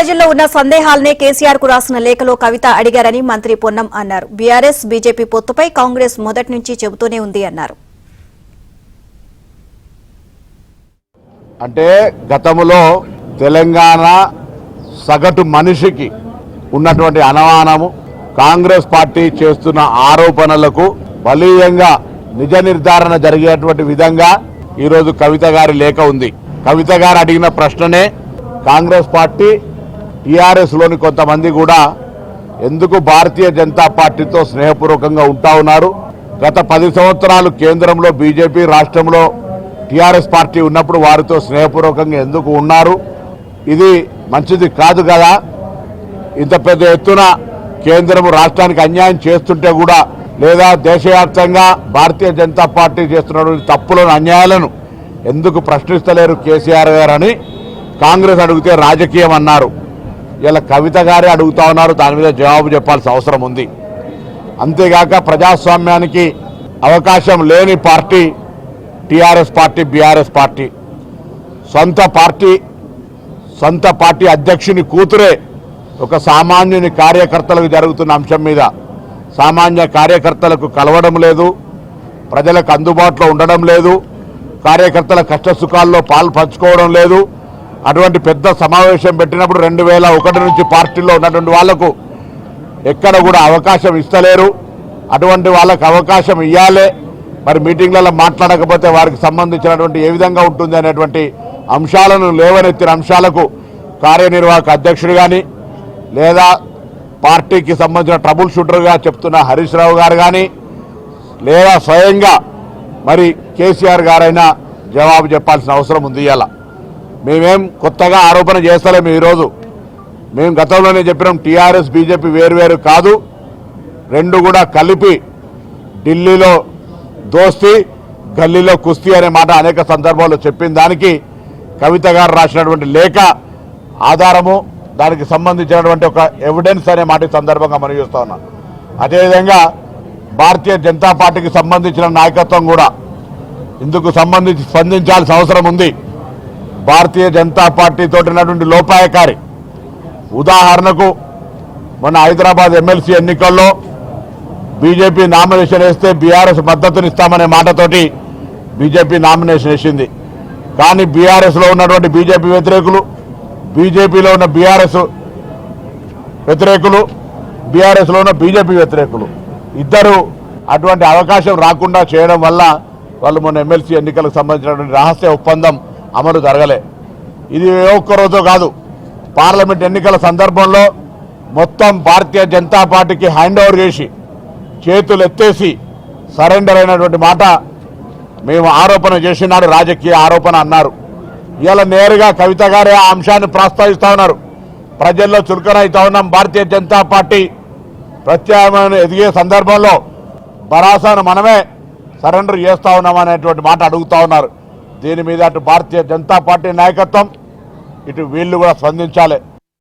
ప్రజల్లో ఉన్న సందేహాలనే కేసీఆర్ కు రాసిన లేఖలో కవిత అడిగారని మంత్రి పొన్నం అన్నారు. బీఆర్ఎస్ బీజేపీ పొత్తుపై కాంగ్రెస్ మొదటి నుంచి చెబుతూనే ఉంది అన్నారు. అంటే గతంలో తెలంగాణ సగటు మనిషికి ఉన్నటువంటి అనుమానము కాంగ్రెస్ పార్టీ చేస్తున్న ఆరోపణలకు బలీయంగా నిజ నిర్ధారణ జరిగేటువంటి విధంగా ఈరోజు కవిత గారి లేఖ ఉంది. కవిత గారు అడిగిన ప్రశ్ననే కాంగ్రెస్ పార్టీ టీఆర్ఎస్ లోని కొంతమంది కూడా ఎందుకు భారతీయ జనతా పార్టీతో స్నేహపూర్వకంగా ఉంటా ఉన్నారు, గత 10 సంవత్సరాలు కేంద్రంలో బీజేపీ, రాష్ట్రంలో టీఆర్ఎస్ పార్టీ ఉన్నప్పుడు వారితో స్నేహపూర్వకంగా ఎందుకు ఉన్నారు, ఇది మంచిది కాదు కదా, ఇంత పెద్ద ఎత్తున కేంద్రము రాష్ట్రానికి అన్యాయం చేస్తుంటే కూడా లేదా దేశవ్యాప్తంగా భారతీయ జనతా పార్టీ చేస్తున్నటువంటి తప్పులను అన్యాయాలను ఎందుకు ప్రశ్నిస్తలేరు కేసీఆర్ గారు అని కాంగ్రెస్ అడిగితే రాజకీయం అన్నారు. ఇలా కవిత గారే అడుగుతా ఉన్నారు, దాని మీద జవాబు చెప్పాల్సిన అవసరం ఉంది. అంతేగాక ప్రజాస్వామ్యానికి అవకాశం లేని party TRS party, BRS party. సొంత పార్టీ అధ్యక్షుని కూతురే ఒక సామాన్యుని కార్యకర్తలకు జరుగుతున్న అంశం మీద సామాన్య కార్యకర్తలకు కలవడం లేదు, ప్రజలకు అందుబాటులో ఉండడం లేదు, కార్యకర్తల కష్ట సుఖాల్లో పాలు పంచుకోవడం లేదు. అటువంటి పెద్ద సమావేశం పెట్టినప్పుడు 2001 నుంచి పార్టీలో ఉన్నటువంటి వాళ్లకు ఎక్కడ కూడా అవకాశం ఇస్తలేరు. అటువంటి వాళ్ళకు అవకాశం ఇవ్వాలి. మరి మీటింగ్లలో మాట్లాడకపోతే వారికి సంబంధించినటువంటి ఏ విధంగా ఉంటుంది అనేటువంటి అంశాలను లేవనెత్తిన అంశాలకు కార్యనిర్వాహక అధ్యక్షుడు కానీ లేదా పార్టీకి సంబంధించిన ట్రబుల్ షూటర్గా చెప్తున్న హరీష్ రావు గారు కానీ లేదా స్వయంగా మరి కేసీఆర్ గారైనా జవాబు చెప్పాల్సిన అవసరం ఉంది. ఇలా మేమేం కొత్తగా ఆరోపణ చేస్తలేము. ఈరోజు మేము గతంలోనే చెప్పినాం, టీఆర్ఎస్ బీజేపీ వేరువేరు కాదు, రెండు కూడా కలిపి ఢిల్లీలో దోస్తీ గల్లీలో కుస్తీ అనే మాట అనేక సందర్భాల్లో చెప్పిన దానికి కవిత గారు రాసినటువంటి లేఖ ఆధారము, దానికి సంబంధించినటువంటి ఒక ఎవిడెన్స్ అనే మాట సందర్భంగా మనం చూస్తా ఉన్నాం. అదేవిధంగా భారతీయ జనతా పార్టీకి సంబంధించిన నాయకత్వం కూడా ఇందుకు సంబంధించి స్పందించాల్సిన అవసరం ఉంది. భారతీయ జనతా పార్టీతో ఉన్నటువంటి లోపాయకారి ఉదాహరణకు మొన్న హైదరాబాద్ ఎమ్మెల్సీ ఎన్నికల్లో బీజేపీ నామినేషన్ వేస్తే బీఆర్ఎస్ మద్దతునిస్తామనే మాటతోటి బీజేపీ నామినేషన్ వేసింది. కానీ బీఆర్ఎస్లో ఉన్నటువంటి బీజేపీ వ్యతిరేకులు, బీజేపీలో ఉన్న బీఆర్ఎస్ వ్యతిరేకులు, బీఆర్ఎస్లో ఉన్న బీజేపీ వ్యతిరేకులు ఇద్దరు అటువంటి అవకాశం రాకుండా చేయడం వల్ల వాళ్ళు మొన్న ఎమ్మెల్సీ ఎన్నికలకు సంబంధించినటువంటి రహస్య ఒప్పందం అమలు జరగలే. ఇది ఒక్కరోజు కాదు, పార్లమెంట్ ఎన్నికల సందర్భంలో మొత్తం భారతీయ జనతా పార్టీకి హ్యాండ్ ఓవర్ చేసి చేతులు ఎత్తేసి సరెండర్ అయినటువంటి మాట మేము ఆరోపణ చేసినాడు, రాజకీయ ఆరోపణ అన్నారు. ఇలా నేరుగా కవిత గారే ఆ అంశాన్ని ప్రస్తావిస్తూ ఉన్నారు. ప్రజల్లో చులకన అవుతా ఉన్నాం, భారతీయ జనతా పార్టీ ప్రత్యామ్నాయం ఎదిగే సందర్భంలో భరాసాను మనమే సరెండర్ చేస్తూ ఉన్నామనేటువంటి మాట అడుగుతూ ఉన్నారు. దీని మీద అటు భారతీయ జనతా పార్టీ నాయకత్వం ఇటు వీళ్ళు కూడా స్పందించాలి.